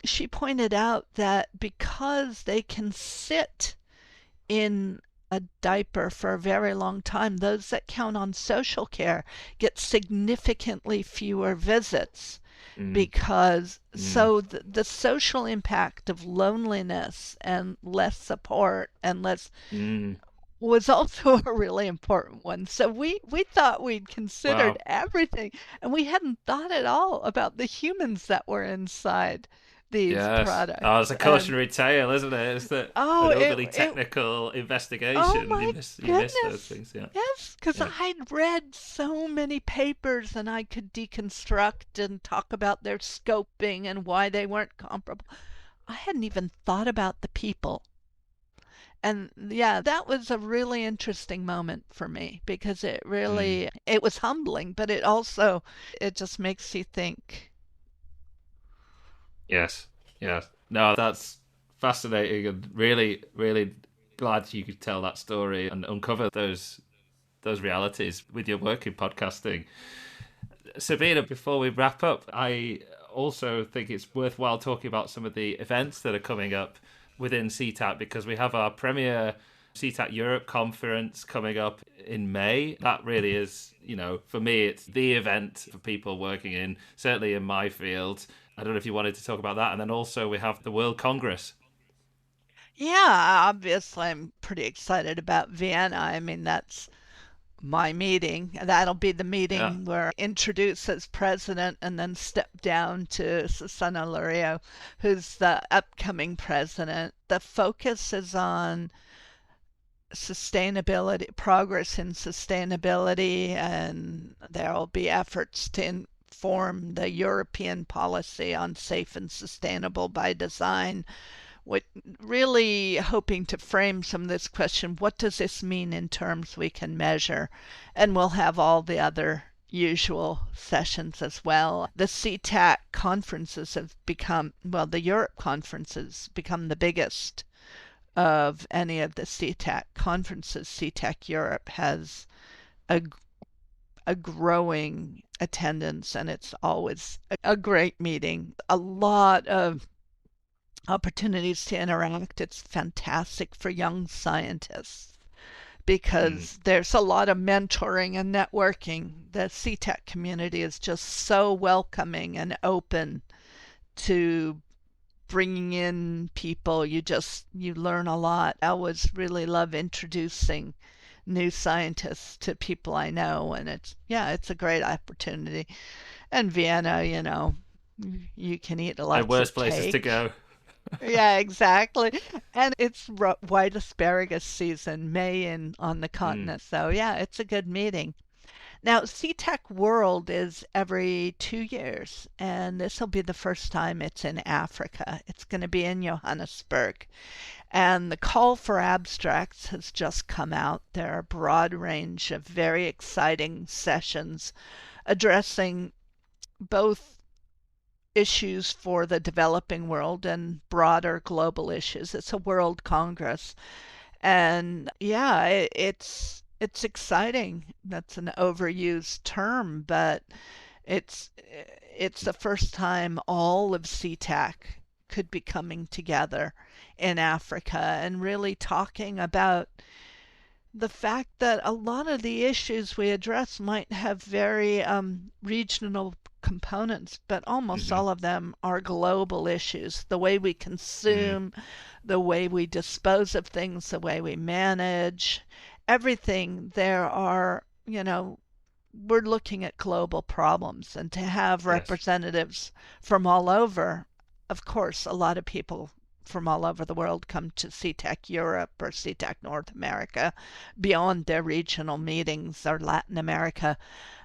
she pointed out that because they can sit in a diaper for a very long time, those that count on social care get significantly fewer visits mm, because mm, so the social impact of loneliness and less support and less mm. was also a really important one. So we thought we'd considered Wow. everything, and we hadn't thought at all about the humans that were inside these Yes. Oh, it's products. a And cautionary tale, isn't it? It's that oh, an overly technical oh investigation. my You miss those goodness. things. Yeah. Yes, because Yeah. I'd read so many papers and I could deconstruct and talk about their scoping and why they weren't comparable. I hadn't even thought about the people. And yeah, that was a really interesting moment for me because Mm. it was humbling, but it also, it just makes you think. Yes. Yes. No, that's fascinating and really, really glad you could tell that story and uncover those realities with your work in podcasting. Sabina, before we wrap up, I also think it's worthwhile talking about some of the events that are coming up within CTAC because we have our premier CTAC Europe conference coming up in May. That really is, for me, it's the event for people working in, certainly in my field. I don't know if you wanted to talk about that. And then also we have the World Congress. Yeah, obviously I'm pretty excited about Vienna. I mean, that's my meeting. That'll be the Yeah. meeting where I introduce as president and then step down to Susana Lorio, who's the upcoming president. The focus is on sustainability, progress in sustainability, and there will be efforts to inform the European policy on safe and sustainable by design. What really hoping to frame some of this question, what does this mean in terms we can measure? And we'll have all the other usual sessions as well. The SETAC conferences have become, well, the Europe conferences become the biggest of any of the SETAC conferences. SETAC Europe has a, a growing attendance, and it's always a great meeting. A lot of opportunities to interact. It's fantastic for young scientists Mm. because there's a lot of mentoring and networking. The SETAC community is just so welcoming and open to bringing in people. You learn a lot. I always really love introducing new scientists to people I know, and it's a great opportunity. And Vienna, you can eat And lots worse of places to cake. go. Yeah, exactly. And it's white asparagus season, May on the Mm. continent. So yeah, it's a good meeting. Now, SETAC World is every 2 years, and this will be the first time it's in Africa. It's going to be in Johannesburg. And the call for abstracts has just come out. There are a broad range of very exciting sessions addressing both issues for the developing world and broader global issues. It's a world congress. And yeah, it's exciting. That's an overused term, but it's it's the first time all of SETAC could be coming together in Africa and really talking about the fact that a lot of the issues we address might have very regional components, but almost Hmm. all of them are global issues. The way we Mm. consume, the way we dispose of things, the way we manage, everything there are, we're looking at global problems. And to have Yes. representatives from all over, of course, a lot of people from all over the world come to SETAC Europe or SETAC North America beyond their regional meetings or Latin America.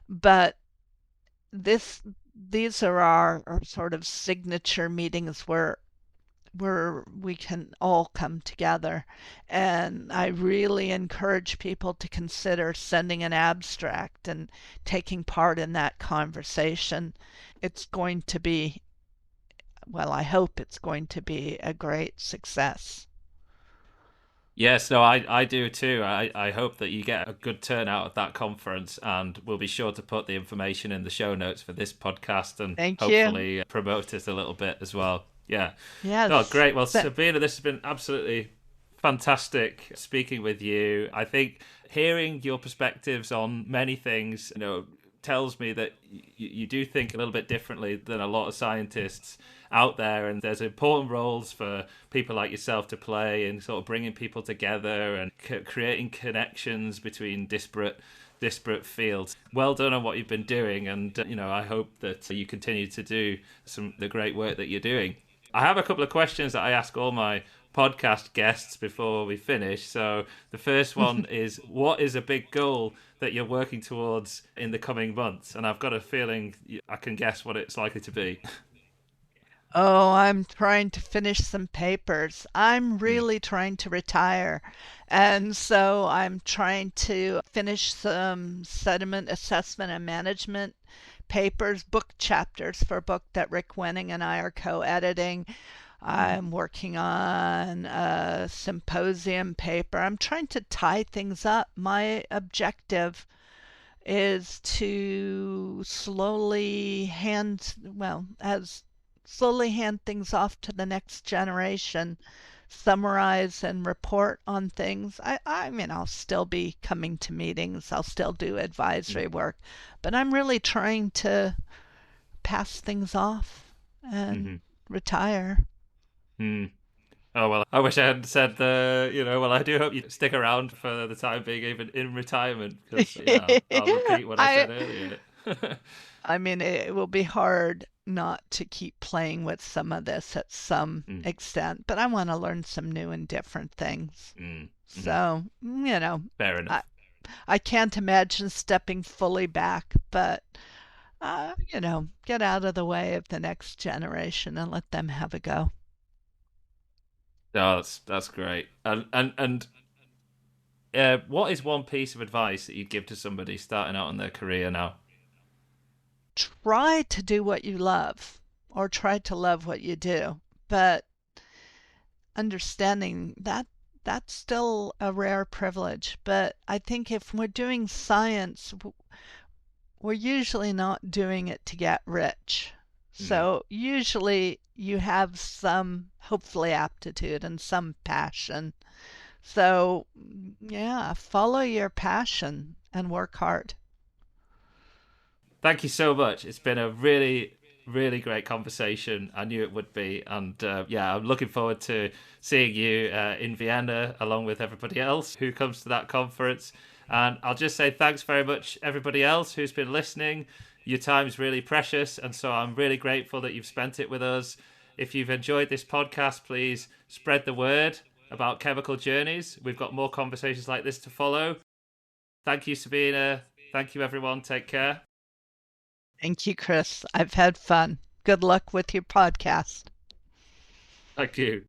But this these are our sort of signature meetings where we can all come together. And I really encourage people to consider sending an abstract and taking part in that conversation. It's going to be, well, I hope it's going to be a great success. Yes, no, I do too. I hope that you get a good turnout at that conference, and we'll be sure to put the information in the show notes for this podcast and Thank you. hopefully promote it a little bit as well. Yeah. Oh, Yes. great. Well, Sabina, this has been absolutely fantastic speaking with you. I think hearing your perspectives on many things, tells me that you do think a little bit differently than a lot of scientists out there, and there's important roles for people like yourself to play in sort of bringing people together and creating connections between disparate fields. Well done on what you've been doing, and I hope that you continue to do the great work that you're doing. I have a couple of questions that I ask all my podcast guests before we finish. So the first one is, what is a big goal that you're working towards in the coming months? And I've got a feeling I can guess what it's likely to be. Oh, I'm trying to finish some papers. I'm Mm. really trying to retire. And so I'm trying to finish some sediment assessment and management papers, book chapters for a book that Rick Wenning and I are co-editing. Mm. I'm working on a symposium paper. I'm trying to tie things up. My objective is to slowly hand things off to the next generation, summarize and report on things. I mean, I'll still be coming to meetings, I'll still do Mm. advisory work, but I'm really trying to pass things off and Mm-hmm. retire. Mm. Oh, well, I wish I hadn't said well, I do hope you stick around for the time being, even in retirement, because, yeah, I'll repeat what I I said earlier. I mean, it will be hard not to keep playing with some of this at some Mm. extent, but I want to learn some new and different things. Mm. Mm. So, Fair I, enough. I can't imagine stepping fully back, but, get out of the way of the next generation and let them have a go. No, that's great. What is one piece of advice that you'd give to somebody starting out in their career now? Try to do what you love or try to love what you do, but understanding that that's still a rare privilege. But I think if we're doing science, we're usually not doing it to get rich. Mm. So usually you have some, hopefully, aptitude and some passion. So, yeah, follow your passion and work hard. Thank you so much. It's been a really, really great conversation. I knew it would be. And yeah, I'm looking forward to seeing you in Vienna along with everybody else who comes to that conference. And I'll just say thanks very much, everybody else who's been listening. Your time's really precious. And so I'm really grateful that you've spent it with us. If you've enjoyed this podcast, please spread the word about chemical journeys. We've got more conversations like this to follow. Thank you, Sabina. Thank you, everyone. Take care. Thank you, Chris. I've had fun. Good luck with your podcast. Thank you.